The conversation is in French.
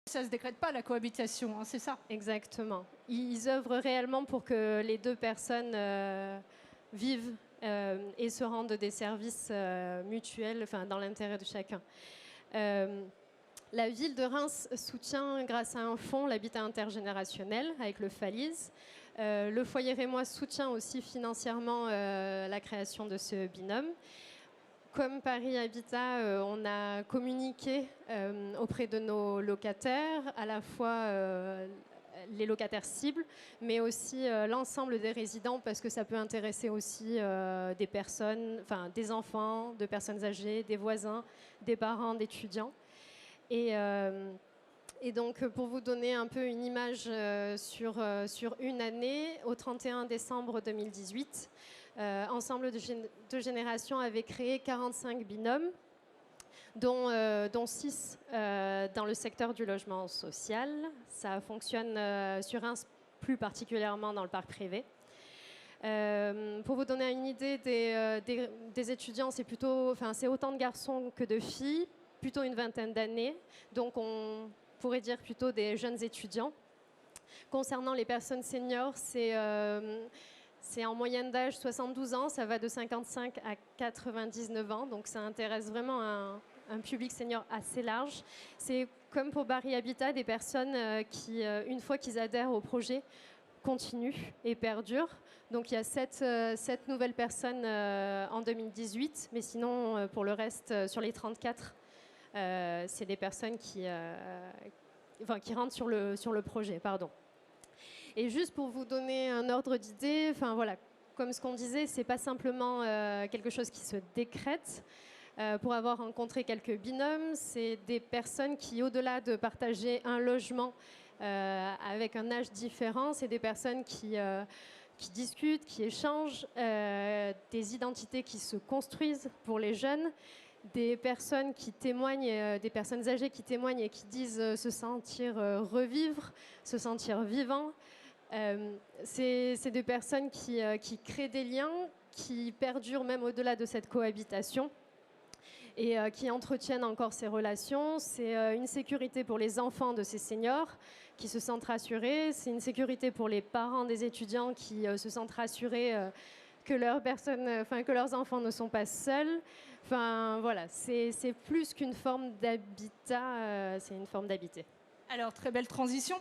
Ça ne se décrète pas, la cohabitation, hein, c'est ça? Exactement. Ils œuvrent réellement pour que les deux personnes vivent et se rendent des services mutuels, enfin, dans l'intérêt de chacun. La ville de Reims soutient, grâce à un fonds, l'habitat intergénérationnel avec le FALIS. Le foyer rémois soutient aussi financièrement la création de ce binôme. Comme Paris Habitat, on a communiqué auprès de nos locataires, à la fois les locataires cibles, mais aussi l'ensemble des résidents, parce que ça peut intéresser aussi des personnes, enfin des enfants, de personnes âgées, des voisins, des parents, d'étudiants. Et donc, pour vous donner un peu une image sur une année, au 31 décembre 2018, Ensemble de Générations avait créé 45 binômes, dont 6 dans le secteur du logement social. Ça fonctionne sur Reims, plus particulièrement dans le parc privé. Pour vous donner une idée des étudiants, c'est autant de garçons que de filles, plutôt une vingtaine d'années. Donc on pourrait dire plutôt des jeunes étudiants. Concernant les personnes seniors, c'est en moyenne d'âge 72 ans, ça va de 55 à 99 ans, donc ça intéresse vraiment un public senior assez large. C'est comme pour Paris Habitat, des personnes qui, une fois qu'ils adhèrent au projet, continuent et perdurent. Donc il y a 7 nouvelles personnes en 2018, mais sinon, pour le reste, sur les 34, c'est des personnes qui rentrent sur le projet. Pardon. Et juste pour vous donner un ordre d'idée, comme ce qu'on disait, c'est pas simplement quelque chose qui se décrète. Pour avoir rencontré quelques binômes, c'est des personnes qui, au-delà de partager un logement avec un âge différent, c'est des personnes qui discutent, qui échangent, des identités qui se construisent pour les jeunes, des personnes qui témoignent, des personnes âgées qui témoignent et qui disent se sentir revivre, se sentir vivant. C'est des personnes qui créent des liens, qui perdurent même au-delà de cette cohabitation et qui entretiennent encore ces relations. C'est une sécurité pour les enfants de ces seniors qui se sentent rassurés. C'est une sécurité pour les parents des étudiants qui se sentent rassurés que leurs enfants ne sont pas seuls. Enfin, voilà, c'est plus qu'une forme d'habitat, c'est une forme d'habiter. Alors, très belle transition,